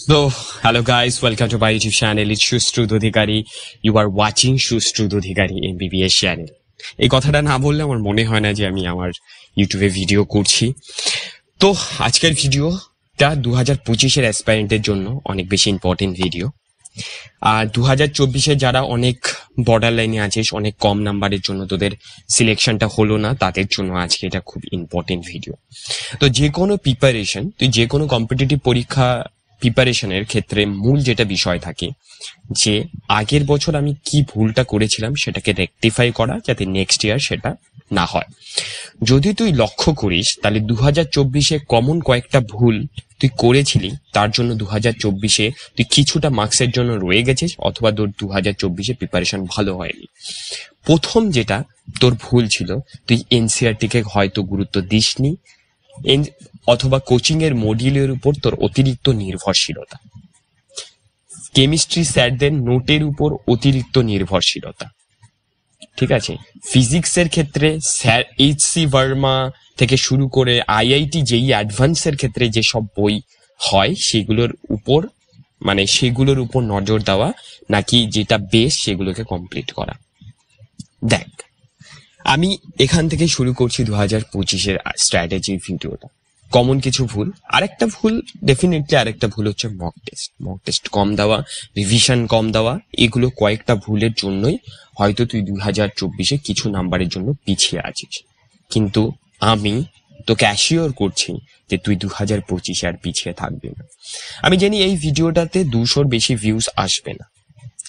So, hello guys, welcome to my YouTube channel. It's Shustrud Adhikari. You are watching Shustrud Adhikari MBBS channel. এই কথাটা না বললে আমার মনে হয় না যে আমি আমার ইউটিউবে ভিডিও করছি। তো আজকের ভিডিওটা 2025-এর অ্যাসপারেন্টের জন্য অনেক বেশি ইম্পর্টেন্ট ভিডিও। আর 2024-এ যারা অনেক বর্ডার লাইনে আছিস, অনেক কম নাম্বারের জন্য তোদের সিলেকশনটা হলো না, তাদের জন্য আজকে এটা খুব ইম্পর্টেন্ট ভিডিও। তো যে কোনো প্রিপারেশন, তুই যে কোনো কম্পিটিটিভ পরীক্ষা প্রিপারেশনের ক্ষেত্রে মূল যেটা বিষয় থাকে যে আগের বছর আমি কি ভুলটা করেছিলাম সেটাকে রেকটিফাই করা, যাতে নেক্সট ইয়ার সেটা না হয়। যদি তুই লক্ষ্য করিস তাহলে 2024-এ কমন কয়েকটা ভুল তুই করেছিলি, তার জন্য 2024-এ তুই কিছুটা মার্কসের জন্য রয়ে গেছিস, অথবা তোর 2024-এ প্রিপারেশন ভালো হয়নি। প্রথম যেটা তোর ভুল ছিল, তুই এনসিআরটিকে হয়তো গুরুত্ব দিসনি, অথবা কোচিং এর মডিউলের উপর তোর অতিরিক্ত নির্ভরশীলতা, কেমিস্ট্রি স্যারদের নোটের উপর অতিরিক্ত নির্ভরশীলতা, ঠিক আছে। ফিজিক্সের ক্ষেত্রে স্যার এইচ.সি. ভার্মা থেকে শুরু করে আইআইটি জেই অ্যাডভান্সের ক্ষেত্রে যেসব বই হয় সেগুলোর উপর নজর দেওয়া, নাকি যেটা বেস সেগুলোকে কমপ্লিট করা। দেখ, আমি এখান থেকে শুরু করছি 2025-এর স্ট্র্যাটেজি ভিডিওটা। কমন কিছু ভুল, আরেকটা ভুল হচ্ছে মক টেস্ট কম দেওয়া, রিভিশন কম দেওয়া। এগুলো কয়েকটা ভুলের জন্যই হয়তো তুই 2024-এ কিছু নাম্বারের জন্য পিছিয়ে আছিস, কিন্তু আমি তোকে অ্যাসিওর করছি যে তুই 2025-এ আর পিছিয়ে থাকবি না। আমি জানি এই ভিডিওটাতে 200-র বেশি ভিউজ আসবে না,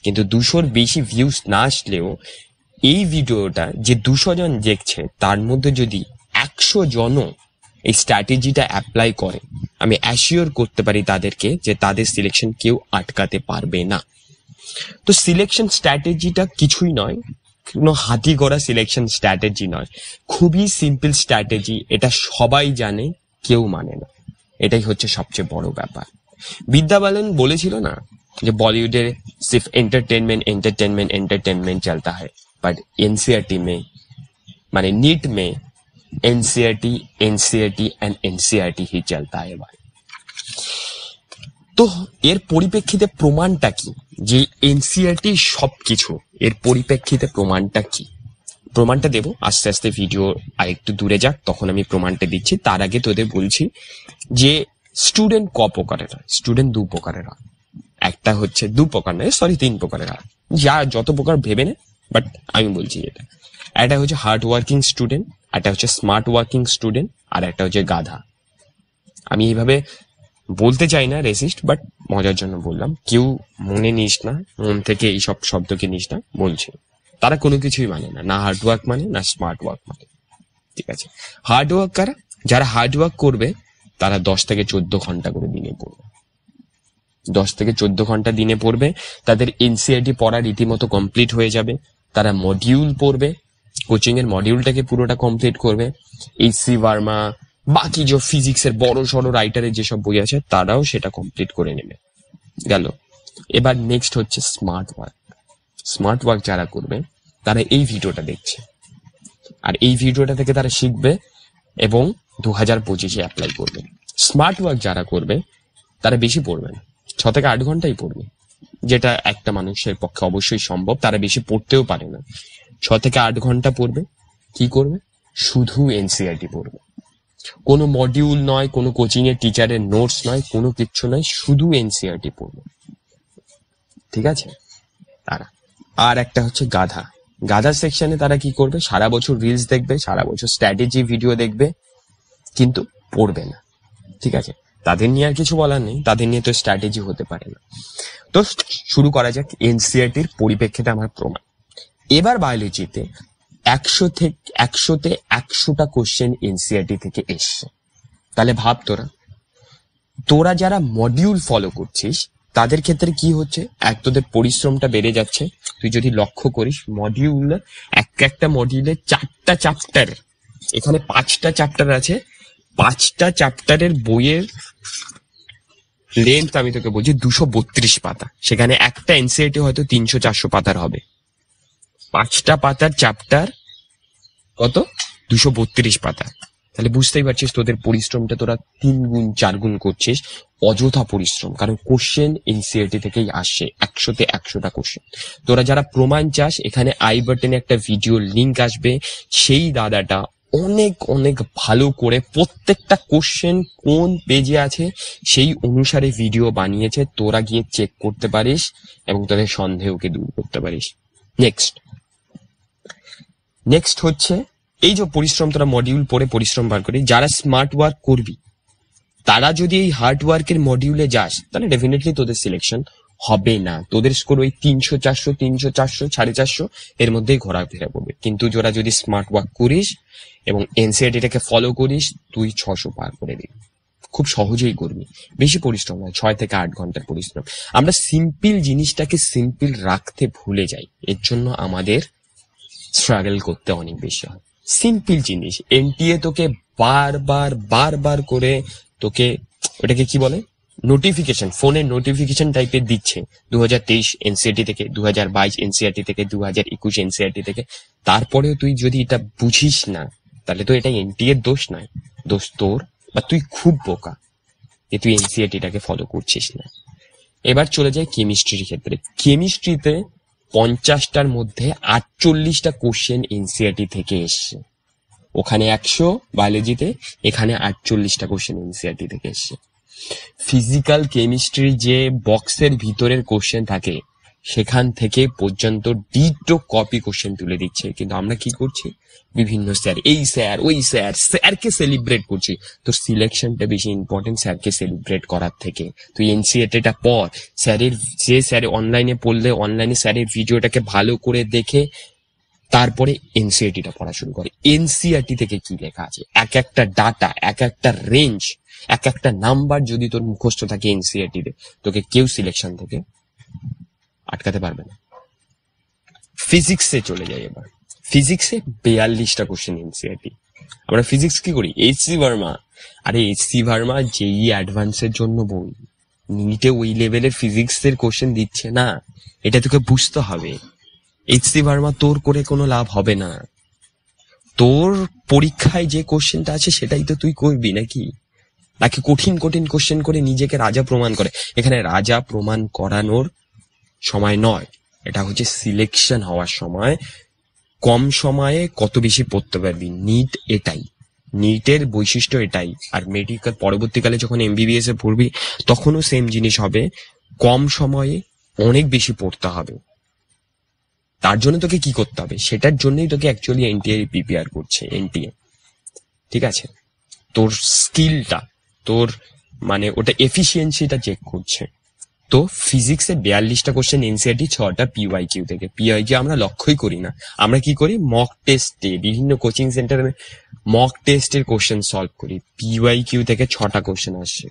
কিন্তু 200-র বেশি ভিউজ না আসলেও এই ভিডিওটা যে 200 জন দেখছে, তার মধ্যে যদি 100 জনও এই স্ট্র্যাটেজিটা অ্যাপ্লাই করে, আমি অ্যাসিওর করতে পারি তাদেরকে যে তাদের সিলেকশন কেউ আটকাতে পারবে না। তো সিলেকশন স্ট্র্যাটেজিটা কিছুই নয়, কোনো হাতি গড়া সিলেকশন স্ট্র্যাটেজি নয়, খুবই সিম্পল স্ট্র্যাটেজি। এটা সবাই জানে, কেউ মানে না। এটাই হচ্ছে সবচেয়ে বড় ব্যাপার। বিদ্যা বালান বলেছিল না যে বলিউডে সির্ফ एंटरटेनमेंट चलता है, बट एनसीईआरटी में नीट में एनसीईआरटी एंड एनसीईआरटी ही चलता है भाई। তো এর পরিপ্রেক্ষিতে প্রমাণটা কি যে এনসিইআরটি সবকিছু? এর পরিপ্রেক্ষিতে প্রমাণটা কি? প্রমাণটা দেবো আস্তে আস্তে, ভিডিও আর একটু দূরে যাক, তখন আমি প্রমাণটা দিচ্ছি। তার আগে তোদের বলছি যে স্টুডেন্ট প্রকারের হয়, স্টুডেন্ট 2 প্রকারের হয়। একটা হচ্ছে 2 প্রকার নয়, 3 প্রকারের হয়, যা যত প্রকার ভেবে নে, বাট আমি বলছি এটা। একটা হচ্ছে হার্ড ওয়ার্কিং স্টুডেন্ট, একটা হচ্ছে স্মার্ট ওয়ার্কিং স্টুডেন্ট, আর একটা হচ্ছে গাধা। আমি এইভাবে বলতে চাই না রেসিস্ট, বাট মজার জন্য বললাম। কেউ মনে নিস না, মন থেকে এইসব শব্দকে নিস না, বলছি। তারা কোনো কিছুই মানে না হার্ড ওয়ার্ক মানে, না স্মার্ট ওয়ার্ক মানে, ঠিক আছে। হার্ড ওয়ার্ক কারা? যারা হার্ড ওয়ার্ক করবে তারা 10 থেকে 14 ঘন্টা করে দিনে পড়বে। 10 থেকে 14 ঘন্টা দিনে পড়বে, তাদের এনসিইআরটি পড়া রীতিমতো কমপ্লিট হয়ে যাবে। তারা মডিউল পড়বে, কোচিং এর মডিউলটাকে পুরোটা কমপ্লিট করবে। এইচ.সি. ভার্মা, বাকি যে ফিজিক্সের বড় সড়ো রাইটারের যেসব বই আছে, তারাও সেটা কমপ্লিট করে নেবে। গেল। এবার নেক্সট হচ্ছে স্মার্ট ওয়ার্ক। স্মার্ট ওয়ার্ক যারা করবে তারা এই ভিডিওটা দেখছে, আর এই ভিডিওটা থেকে তারা শিখবে এবং 2025-এ অ্যাপ্লাই করবে। স্মার্ট ওয়ার্ক যারা করবে তারা বেশি পড়বে না, 6 থেকে 8 ঘন্টাই পড়বে, যেটা একটা মানুষের পক্ষে অবশ্যই সম্ভব। তারা বেশি পড়তেও পারে না, 6 থেকে 8 ঘন্টা পড়বে। কি করবে? শুধু এনসিইআরটি পড়বে, কোনো মডিউল নয়, কোনো কোচিং এর টিচারের নোটস নয়, কোনো কিচ্ছু নয়, শুধু এনসিইআরটি পড়বে, ঠিক আছে। তারা আর একটা হচ্ছে গাধা। গাধার সেকশনে তারা কি করবে? সারা বছর রিলস দেখবে, সারা বছর স্ট্র্যাটেজি ভিডিও দেখবে, কিন্তু পড়বে না, ঠিক আছে। তাদের নিয়ে আর কিছু বলার নেই, তাদের নিয়ে তো স্ট্র্যাটেজি হতে পারে না। তো শুরু করা যাক এনসিইআরটির পরিপ্রেক্ষিতে আমার প্রমাণ। এবার বায়োলজিতে 100তে 100টা কোশ্চেন এনসিইআরটি থেকে এসছে। তাহলে ভাব, তোরা যারা মডিউল ফলো করছিস তাদের ক্ষেত্রে কি হচ্ছে? তোদের পরিশ্রমটা বেড়ে যাচ্ছে। তুই যদি লক্ষ্য করিস, মডিউল একটা মডিউলে 4টা চ্যাপ্টার, এখানে 5টা চ্যাপ্টার আছে। 5টা চ্যাপ্টারের বইয়ের লেন্থ আমি তোকে বলছি 232 পাতা। সেখানে একটা এনসিইআরটি হয়তো 300-400 পাতার হবে। 5টা পাতার চ্যাপ্টার কত? 232 পাতা। তাহলে বুঝতেই পারছিস তোদের পরিশ্রমটা তোরা 3 গুণ 4 গুণ করছিস, অযথা পরিশ্রম। কারণ কোশ্চেন এনসিইআরটি থেকেই আসছে, 100তে 100টা কোশ্চেন। তোরা যারা প্রমাণ চাস, এখানে আই বাটনে একটা ভিডিও লিংক আসবে, সেই দাদাটা অনেক অনেক ভালো করে প্রত্যেকটা কোশ্চেন কোন পেজে আছে সেই অনুসারে ভিডিও বানিয়েছে, তোরা গিয়ে চেক করতে পারিস এবং তোদের সন্দেহকে দূর করতে পারিস। নেক্সট হচ্ছে এই যে পরিশ্রম, তোরা মডিউল পড়ে পরিশ্রম বার করি, যারা স্মার্ট ওয়ার্ক করবি তারা যদি এই হার্ড ওয়ার্কের মডিউলে যাস তাহলে ডেফিনেটলি তোদের সিলেকশন হবে না। তোদের স্কোর ওই 300 400 300 400 450 এর মধ্যেই ঘোরাফেরা করবে। কিন্তু তোরা যদি স্মার্ট ওয়ার্ক করিস এবং এনসিইআরটিটাকে ফলো করিস, তুই 600 পার করে দিবি, খুব সহজেই করবি। বেশি পরিশ্রম হয়, 6 থেকে 8 ঘন্টার পরিশ্রম। আমরা সিম্পল জিনিসটাকে সিম্পল রাখতে ভুলে যাই, এর জন্য আমাদের স্ট্রাগল করতে অনেক বেশি হয়। সিম্পল জিনিস এনটিএ তোকে বারবার করে তোকে ওটাকে কি বলে, নোটিফিকেশন, ফোনের নোটিফিকেশন টাইপের দিচ্ছে 2023 এনসিইআরটি থেকে, 2022 এনসিইআরটি থেকে, 2021 এনসিইআরটি থেকে। তারপরেও তুই যদি এটা বুঝিস না, তাহলে তো এটা এনটিএর দোষ নয়, দোষ তোর, বা তুই খুব বোকা যে তুই এনসিইআরটিটাকে ফলো করছিস না। এবার চলে যায় কেমিস্ট্রির ক্ষেত্রে। কেমিস্ট্রিতে 50টার মধ্যে 48টা কোশ্চেন এনসিইআরটি থেকে এসছে। ওখানে 100 বায়োলজিতে, এখানে 48টা কোশ্চেন এনসিইআরটি থেকে এসছে। ফিজিক্যাল কেমিস্ট্রি যে বক্সের ভিতরের কোশ্চেন থাকে সেখান থেকে পর্যন্ত ডিটো কপি কোশ্চেন তুলে দিচ্ছে। কিন্তু আমরা কি করছি, বিভিন্ন স্যার, এই স্যার ওই স্যার, স্যারকে সেলিব্রেট করছি। তোর সিলেকশনটা বেশি ইম্পর্টেন্ট স্যারকে সেলিব্রেট করার থেকে। তুই এনসিইআরটিটা পড়, স্যারের যে স্যার অনলাইনে পড়লে অনলাইনে স্যারের ভিডিওটাকে ভালো করে দেখে তারপরে এনসিইআরটিটা পড়া শুরু করে। এনসিইআরটি থেকে কি লেখা আছে, এক একটা ডাটা, এক একটা রেঞ্জ, এক একটা নাম্বার যদি তোর মুখস্থ থাকে এনসিইআরটিতে, তোকে কেউ সিলেকশন থেকে আটকাতে পারবে না। ফিজিক্সে চলে যাই এবার। ফিজিক্সে 42টা কোশ্চেন এনসিইআরটি। আমরা ফিজিক্স কি করি, এইচসি ভার্মা। আরে এইচসি ভার্মা জেই অ্যাডভান্সের জন্য বই, নিটে ওই লেভেলের ফিজিক্সের কোশ্চেন দিচ্ছে না, এটা তোকে বুঝতে হবে। এইচসি ভার্মা তোর করে কোনো লাভ হবে না। তোর পরীক্ষায় যে কোশ্চেনটা আছে সেটাই তো তুই করবি, নাকি কঠিন কঠিন কোশ্চেন করে নিজেকে রাজা প্রমাণ করে। এখানে রাজা প্রমাণ করানোর সময় নয়, এটা হচ্ছে সিলেকশন হওয়ার সময়। কম সময়ে কত বেশি পড়তে পারবি, নিট এটাই, নিটের বৈশিষ্ট্য এটাই। আর মেডিকেল পরবর্তীকালে যখন এমবিবিএস এ পড়বি তখনও সেম জিনিস হবে, কম সময়ে অনেক বেশি পড়তে হবে। তার জন্য তোকে কি করতে হবে, সেটার জন্যই তোকে অ্যাকচুয়ালি এনটিএ প্রিপেয়ার করছে। এনটিএ ঠিক আছে, তোর স্কিলটা, তোর মানে ওটা এফিসিয়েন্সিটা চেক করছে। তো ফিজিক্সে 42টা কোশ্চেন এনসিইআরটি, 6টা পিওয়াইকিউ থেকে। পিওয়াইকিউ আমরা লক্ষ্যই করি না, আমরা কি করি, মক টেস্টে বিভিন্ন কোচিং সেন্টারে মক টেস্টের কোশ্চেন সলভ করি। পিওয়াইকিউ থেকে 6টা কোশ্চেন আসছে,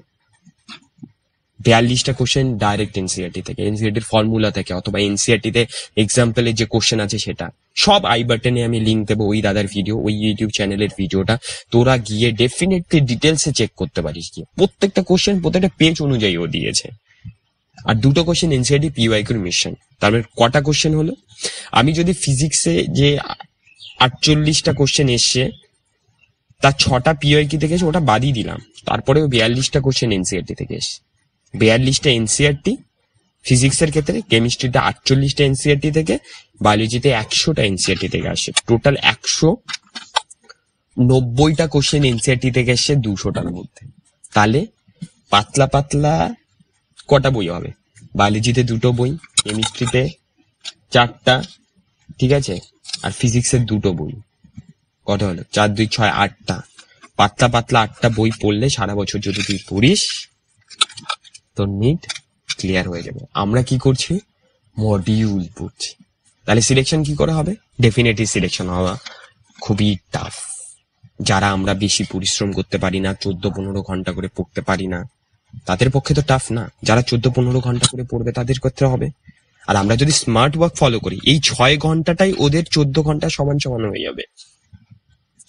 42টা কোশ্চেন ডাইরেক্ট এনসিইআরটি থেকে, এনসিইআরটির ফর্মুলা থেকে, অথবা এনসিইআরটিতে এক্সাম্পলের যে কোশ্চেন আছে সেটা। সব আই বাটনে আমি লিঙ্ক দেবো, ওই দাদার ভিডিও, ওই ইউটিউব চ্যানেলের ভিডিওটা, তোরা গিয়ে ডেফিনেটলি ডিটেলসে চেক করতে পারিস। গিয়ে প্রত্যেকটা কোশ্চেন প্রত্যেকটা পেজ অনুযায়ী ও দিয়েছে। আর 2টো কোশ্চেন এনসিইআরটি পিওয়াইকিউর মিশন। তারপরে কটা কোশ্চেন হলো, আমি যদি ফিজিক্সে যে 48টা কোশ্চেন এসছে তার 6টা পিওয়াইকিউ থেকে এসে, ওটা বাদই দিলাম, তারপরেও 42টা কোশ্চেন এনসিইআরটি থেকে এসছে। 42টা এনসিইআরটি ফিজিক্সের ক্ষেত্রে, কেমিস্ট্রিতে 48টা এনসিইআরটি থেকে, বায়োলজিতে 100টা এনসিইআরটি থেকে আসে। টোটাল 190টা কোশ্চেন এনসিইআরটি থেকে এসছে 200টার মধ্যে। তাহলে পাতলা পাতলা কটা বই হবে, বায়োলজিতে 2টো বই, কেমিস্ট্রিতে 4টা, ঠিক আছে, আর ফিজিক্সের 2টো বই। কটা হলো, 4 2 6 8টা। পাতলা পাতলা 8টা বই পড়লে সারা বছর যদি তুই পড়িস, তোর নিট ক্লিয়ার হয়ে যাবে। আমরা কি করছি, মডিউল পড়ছি। তাহলে সিলেকশন কি করে হবে, ডেফিনেটলি সিলেকশন হওয়া খুবই টাফ। যারা আমরা বেশি পরিশ্রম করতে পারি না, 14-15 ঘন্টা করে পড়তে পারি না, তাদের পক্ষে তো টাফ না। যারা 14-15 ঘন্টা করে পড়বে তাদের করতে হবে। আর আমরা যদি স্মার্ট ওয়ার্ক ফলো করি, এই 6 ঘন্টাটাই ওদের 14 ঘন্টা সমান সমান হয়ে যাবে।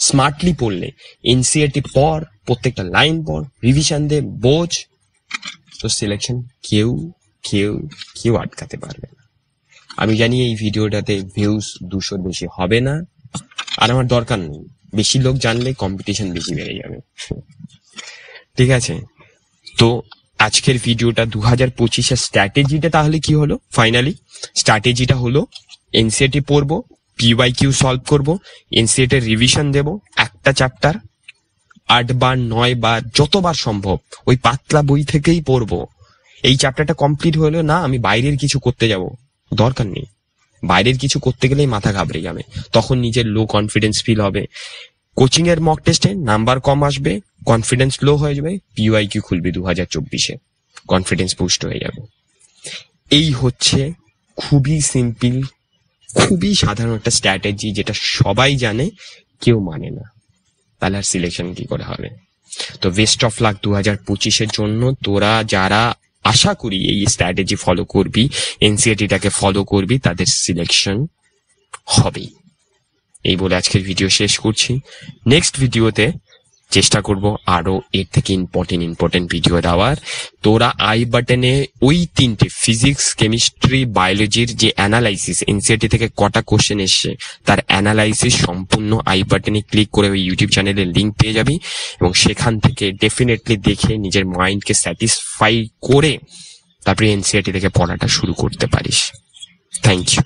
স্মার্টলি পড়লে, এনসিইআরটি পড়, প্রত্যেকটা লাইন পড়, রিভিশন দে, বোঝ, তো সিলেকশন কেউ কেউ কেউ আটকাতে পারবে না। আমি জানি এই ভিডিওটাতে ভিউজ 200 বেশি হবে না, আর আমার দরকার নেই। বেশি লোক জানলে কম্পিটিশন বেশি বেড়ে যাবে। ঠিক আছে, তো আজকের ভিডিওটা 2025-এর স্ট্র্যাটেজিটা তাহলে কি হলো? ফাইনালি স্ট্র্যাটেজিটা হলো এনসিইআরটি পড়বো, পিওয়াইকিউ সলভ করব, এনসিইআরটি রিভিশন দেব, একটা চ্যাপ্টার 8 বার 9 বার যতবার সম্ভব ওই পাতলা বই থেকেই পড়বো। এই চ্যাপ্টারটা কমপ্লিট হলো না, আমি বাইরের কিছু করতে যাব, দরকার নেই। বাইরের কিছু করতে গেলেই মাথা ঘাবড়ে যাবে, তখন নিজের লো কনফিডেন্স ফিল হবে। কোচিং এর মক টেস্টে নাম্বার কম আসবে, কনফিডেন্স লো হয়ে যাবে, পিওয়াইকিউ খুলবে 2024-এ, কনফিডেন্স বুস্ট হয়ে যাবে। এই হচ্ছে খুবই সিম্পল, খুবই সাধারণ একটা স্ট্র্যাটেজি, যেটা সবাই জানে, কেউ মানে না। তাহলে আর সিলেকশন কি করে হবে? তো বেস্ট অফ লাক 2025-এর জন্য। তোরা যারা আশা করি এই স্ট্র্যাটেজি ফলো করবি, এনসিইআরটিটাকে ফলো করবি, তাদের সিলেকশন হবেই। এই বলে আজকের ভিডিও শেষ করছি। নেক্সট ভিডিওতে চেষ্টা করব আরো এর থেকে ইম্পর্টেন্ট ভিডিও দেওয়ার। তোরা আই বাটনে ওই 3টে ফিজিক্স, কেমিস্ট্রি, বায়োলজির যে অ্যানালাইসিস, এনসিইআরটি থেকে কটা কোশ্চেন এসছে তার অ্যানালাইসিস সম্পূর্ণ আই বাটনে ক্লিক করে ওই ইউটিউব চ্যানেলের লিঙ্ক পেয়ে যাবি, এবং সেখান থেকে ডেফিনেটলি দেখে নিজের মাইন্ডকে স্যাটিসফাই করে তারপরে এনসিইআরটি থেকে পড়াটা শুরু করতে পারিস। Thank you.